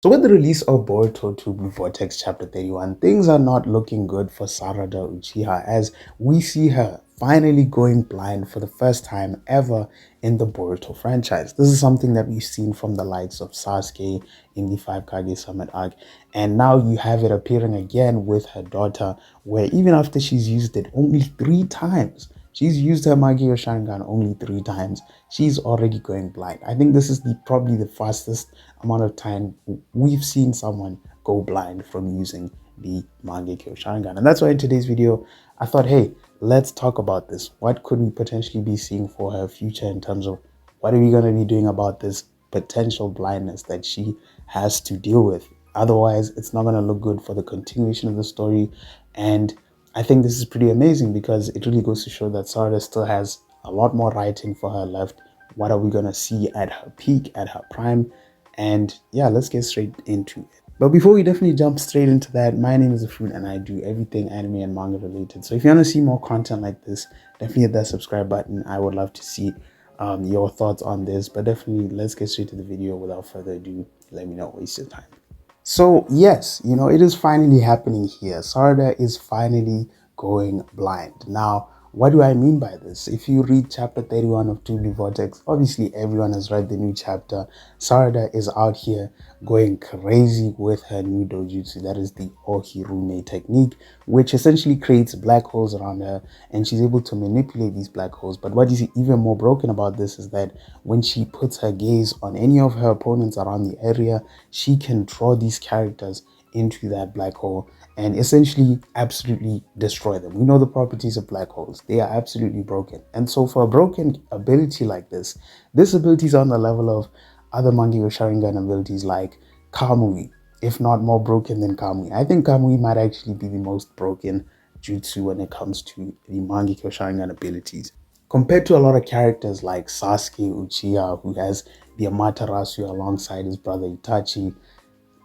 So with the release of Boruto 2 Blue Vortex Chapter 31, things are not looking good for Sarada Uchiha as we see her finally going blind for the first time ever in the Boruto franchise. This is something that we've seen from the likes of Sasuke in the 5 Kage Summit arc, and now you have it appearing again with her daughter, where even after she's used it only 3 times, she's used her Mangekyo Sharingan only 3 times, she's already going blind. I think this is probably the fastest amount of time we've seen someone go blind from using the Mangekyo Sharingan. And that's why in today's video, I thought, hey, let's talk about this. What could we potentially be seeing for her future in terms of what are we going to be doing about this potential blindness that she has to deal with? Otherwise, it's not going to look good for the continuation of the story. And I think this is pretty amazing because it really goes to show that Sarada still has a lot more writing for her left. What are we going to see at her peak, at her prime? And yeah, let's get straight into it. But before we definitely jump straight into that, my name is The Fruit and I do everything anime and manga related. So if you want to see more content like this, definitely hit that subscribe button. I would love to see your thoughts on this. But definitely, let's get straight to the video without further ado. Let me not waste your time. So yes, it is finally happening here. Sarada is finally going blind. Now, what do I mean by this? If you read chapter 31 of Two Blue Vortex, obviously everyone has read the new chapter. Sarada is out here going crazy with her new dojutsu. That is the Ohirume technique, which essentially creates black holes around her, and she's able to manipulate these black holes. But what is even more broken about this is that when she puts her gaze on any of her opponents around the area, she can draw these characters into that black hole and essentially absolutely destroy them. We know the properties of black holes. They are absolutely broken. And so for a broken ability like this ability is on the level of other Mangekyo Sharingan abilities like Kamui, if not more broken than Kamui. I think Kamui might actually be the most broken jutsu when it comes to the Mangekyo Sharingan abilities. Compared to a lot of characters like Sasuke Uchiha, who has the Amaterasu alongside his brother Itachi,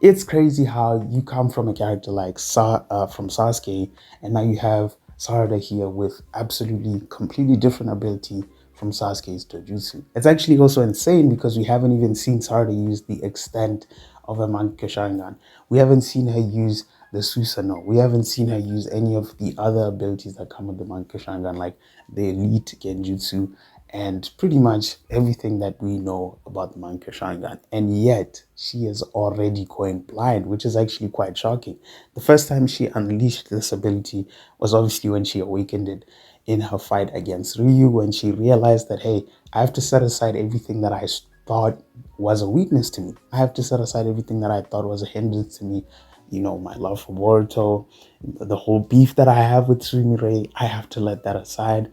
it's crazy how you come from a character like from Sasuke, and now you have Sarada here with absolutely completely different ability from Sasuke's Dojutsu. It's actually also insane because we haven't even seen Sarada use the extent of a Mangekyo Sharingan. We haven't seen her use the Susanoo. We haven't seen her use any of the other abilities that come with the Mangekyo Sharingan, like the Elite Genjutsu and pretty much everything that we know about the Mangekyo Sharingan. And yet, she is already going blind, which is actually quite shocking. The first time she unleashed this ability was obviously when she awakened it in her fight against Ryu, when she realized that, hey, I have to set aside everything that I thought was a weakness to me. I have to set aside everything that I thought was a hindrance to me. My love for Boruto, the whole beef that I have with Sumire, I have to let that aside.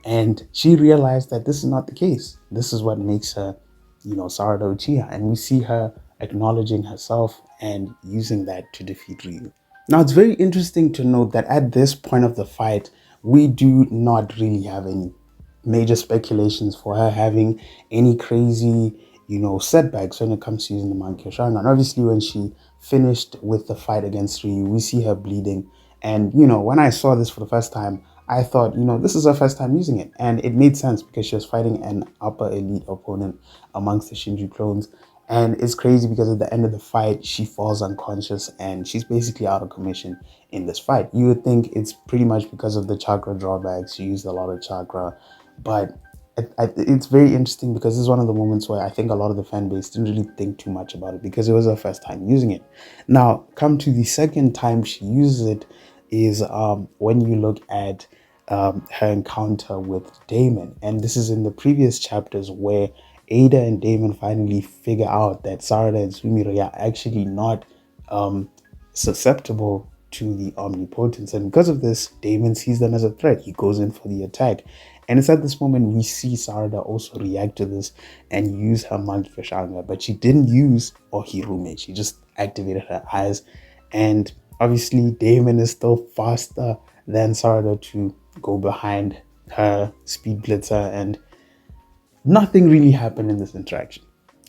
And she realized that this is not the case. This is what makes her, Sarada Uchiha. And we see her acknowledging herself and using that to defeat Ryu. Now, it's very interesting to note that at this point of the fight, we do not really have any major speculations for her having any crazy, setbacks when it comes to using the Mangekyo Sharingan. Obviously, when she finished with the fight against Ryu, we see her bleeding. And, when I saw this for the first time, I thought, this is her first time using it. And it made sense because she was fighting an upper elite opponent amongst the Shinju clones. And it's crazy because at the end of the fight, she falls unconscious and she's basically out of commission in this fight. You would think it's pretty much because of the chakra drawbacks. She used a lot of chakra, but it's very interesting because this is one of the moments where I think a lot of the fan base didn't really think too much about it because it was her first time using it. Now, come to the second time she uses it is when you look at her encounter with Damon. And this is in the previous chapters where Ada and Damon finally figure out that Sarada and Sumire are actually not susceptible to the omnipotence. And because of this, Damon sees them as a threat. He goes in for the attack. And it's at this moment we see Sarada also react to this and use her Mangekyo Sharingan. But she didn't use Ohirume. She just activated her eyes. And obviously, Damon is still faster than Sarada to go behind her speed blitzer, and nothing really happened in this interaction.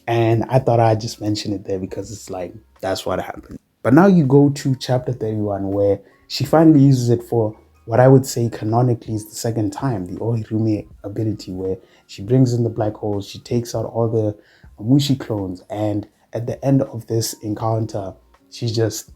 And I thought I'd just mention it there because it's like, that's what happened. But now you go to chapter 31 where she finally uses it for what I would say canonically is the second time, the Ohirume ability, where she brings in the black holes, she takes out all the Mushi clones, and at the end of this encounter, she just,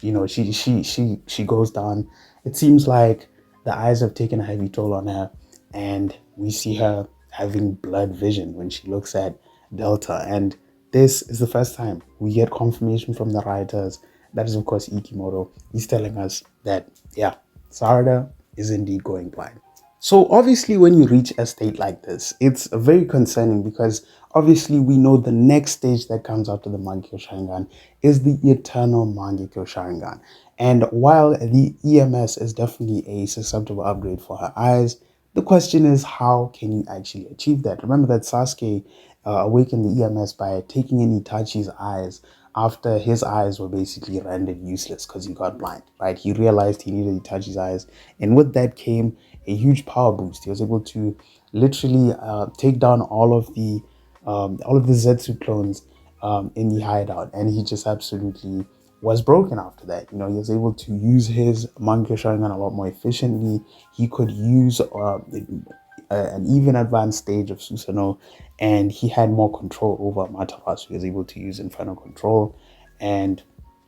she goes down. It seems like the eyes have taken a heavy toll on her, and we see her having blood vision when she looks at Delta. And this is the first time we get confirmation from the writers. That is, of course, Ikimoto. He's telling us that, yeah, Sarada is indeed going blind. So obviously when you reach a state like this, it's very concerning because obviously we know the next stage that comes after the Mangekyo Sharingan is the eternal Mangekyo Sharingan. And while the EMS is definitely a susceptible upgrade for her eyes, the question is, how can you actually achieve that? Remember that Sasuke awakened the EMS by taking in Itachi's eyes after his eyes were basically rendered useless because he got blind, right? He realized he needed Itachi's eyes, and with that came a huge power boost. He was able to literally take down all of the Zetsu clones in the hideout, and he just absolutely was broken after that. He was able to use his Mangekyo Sharingan a lot more efficiently. He could use an even advanced stage of Susanoo, and he had more control over Amaterasu. He was able to use Infernal Control and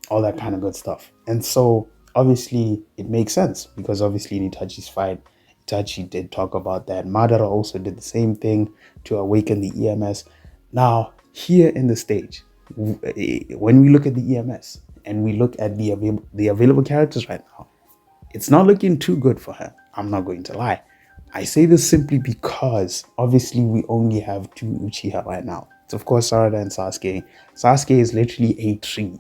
all that kind of good stuff. And so obviously it makes sense because obviously in Itachi's fight, Itachi did talk about that. Madara also did the same thing to awaken the EMS. Now, here in the stage, when we look at the EMS and we look at the available characters right now, it's not looking too good for her. I'm not going to lie. I say this simply because obviously we only have two Uchiha right now. It's of course Sarada and Sasuke. Sasuke is literally a tree.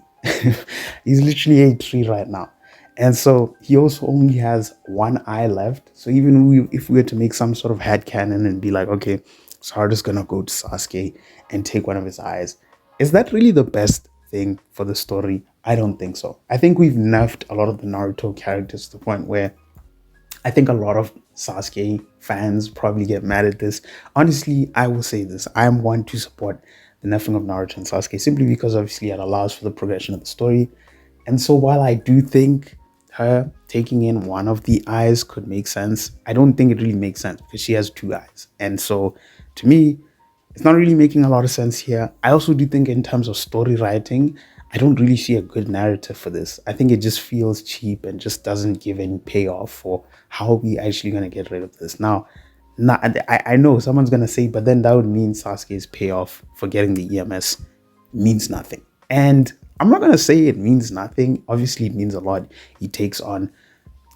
He's literally a tree right now. And so he also only has one eye left. So even if we were to make some sort of headcanon and be like, okay, Sarada's gonna go to Sasuke and take one of his eyes, is that really the best thing for the story? I don't think so. I think we've nerfed a lot of the Naruto characters to the point where I think a lot of Sasuke fans probably get mad at this. Honestly, I will say this. I am one to support the nerfing of Naruto and Sasuke simply because obviously it allows for the progression of the story. And so while I do think her taking in one of the eyes could make sense, I don't think it really makes sense because she has two eyes. And so to me, it's not really making a lot of sense here. I also do think in terms of story writing, I don't really see a good narrative for this. I think it just feels cheap and just doesn't give any payoff for how we actually going to get rid of this. Now, I know someone's going to say, but then that would mean Sasuke's payoff for getting the EMS means nothing. And I'm not going to say it means nothing. Obviously, it means a lot. He takes on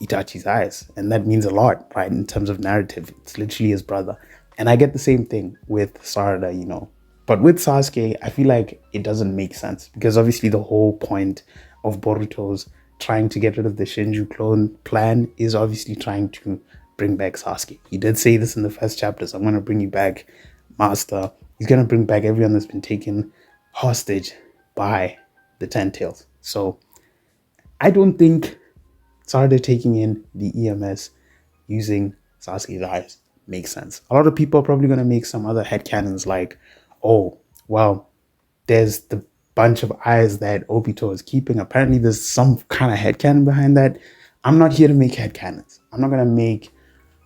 Itachi's eyes, and that means a lot, right? In terms of narrative, it's literally his brother. And I get the same thing with Sarada, But with Sasuke, I feel like it doesn't make sense because obviously the whole point of Boruto's trying to get rid of the Shinju clone plan is obviously trying to bring back Sasuke. He did say this in the first chapter, so I'm going to bring you back, Master. He's going to bring back everyone that's been taken hostage by the Ten Tails. So I don't think Sarada taking in the EMS using Sasuke's eyes makes sense. A lot of people are probably going to make some other headcanons like, oh, well, there's the bunch of eyes that Obito is keeping. Apparently there's some kind of headcanon behind that. I'm not here to make headcanons. I'm not going to make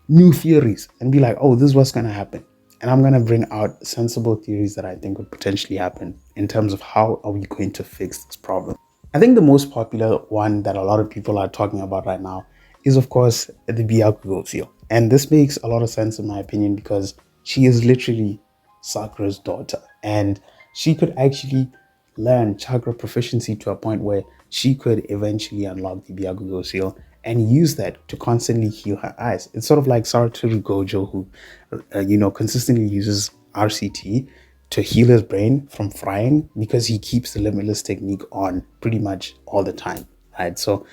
new theories and be like, oh, this is what's going to happen. And I'm going to bring out sensible theories that I think would potentially happen in terms of how are we going to fix this problem. I think the most popular one that a lot of people are talking about right now is, of course, the Byakugo seal. And this makes a lot of sense in my opinion because she is literally Sakura's daughter. And she could actually learn chakra proficiency to a point where she could eventually unlock the Byakugo seal and use that to constantly heal her eyes. It's sort of like Satoru Gojo, who, consistently uses RCT to heal his brain from frying because he keeps the limitless technique on pretty much all the time, right? So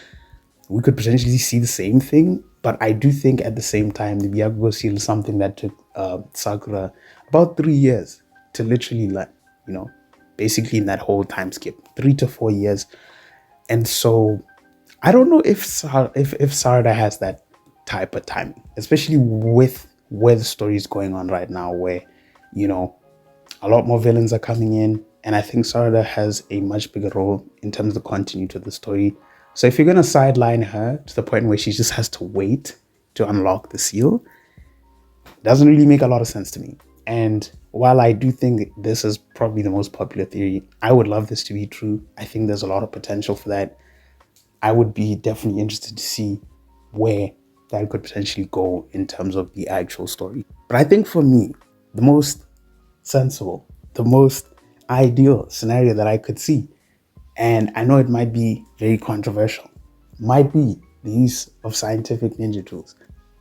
we could potentially see the same thing, but I do think at the same time, the Byakugo seal is something that took Sakura about 3 years to literally learn, basically in that whole time skip, 3 to 4 years. And so I don't know if Sarada has that type of timing, especially with where the story is going on right now, where, a lot more villains are coming in. And I think Sarada has a much bigger role in terms of the continuity of the story. So if you're going to sideline her to the point where she just has to wait to unlock the seal, it doesn't really make a lot of sense to me. And while I do think this is probably the most popular theory, I would love this to be true. I think there's a lot of potential for that. I would be definitely interested to see where that could potentially go in terms of the actual story. But I think for me, the most sensible, the most ideal scenario that I could see, and I know it might be very controversial, might be the use of scientific ninja tools.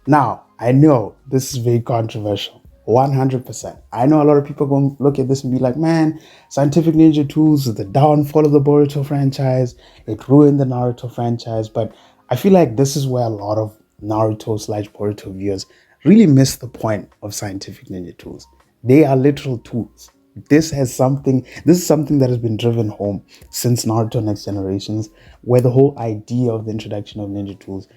Now, I know this is very controversial, 100%. I know a lot of people going to look at this and be like, man, scientific ninja tools is the downfall of the Boruto franchise. It ruined the Naruto franchise. But I feel like this is where a lot of Naruto slash Boruto viewers really miss the point of scientific ninja tools. They are literal tools. This is something that has been driven home since Naruto Next Generations, where the whole idea of the introduction of ninja tools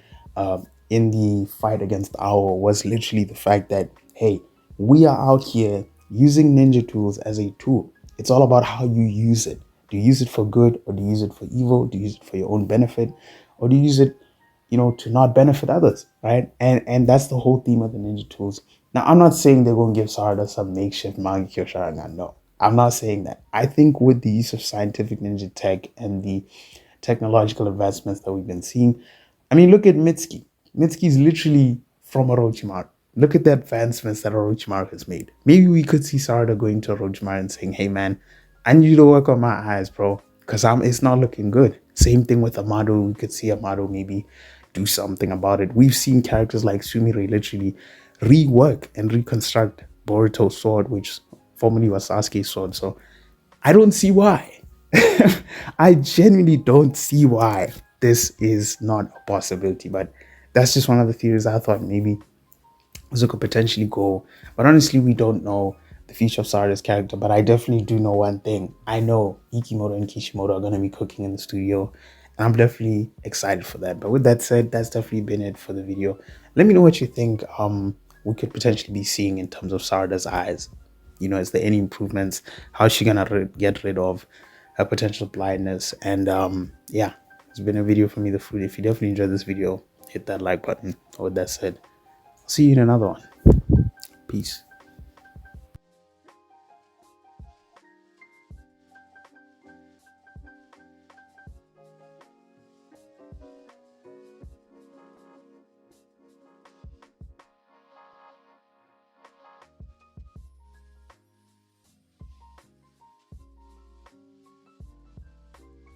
in the fight against Ao was literally the fact that, hey, we are out here using ninja tools as a tool. It's all about how you use it. Do you use it for good, or do you use it for evil? Do you use it for your own benefit, or do you use it, to not benefit others, right? And that's the whole theme of the ninja tools. Now, I'm not saying they're going to give Sarada some makeshift Mangekyo Sharingan. No, I'm not saying that. I think with the use of scientific ninja tech and the technological advancements that we've been seeing, I mean, look at Mitsuki. Mitsuki is literally from Orochimaru. Look at the advancements that Orochimaru has made. Maybe we could see Sarada going to Orochimaru and saying, hey man, I need you to work on my eyes, bro, because it's not looking good. Same thing with Amado. We could see Amado maybe do something about it. We've seen characters like Sumire literally rework and reconstruct Boruto's sword, which formerly was Sasuke's sword. So I don't see why. I genuinely don't see why this is not a possibility. But that's just one of the theories I thought maybe Zuko could potentially go. But honestly, we don't know the future of Sarada's character. But I definitely do know one thing. I know Ikimoto and Kishimoto are going to be cooking in the studio. And I'm definitely excited for that. But with that said, that's definitely been it for the video. Let me know what you think we could potentially be seeing in terms of Sarada's eyes. Is there any improvements? How's she going to get rid of her potential blindness? And yeah, it's been a video for me, The Food. If you definitely enjoyed this video, hit that like button. With that said, see you in another one. Peace.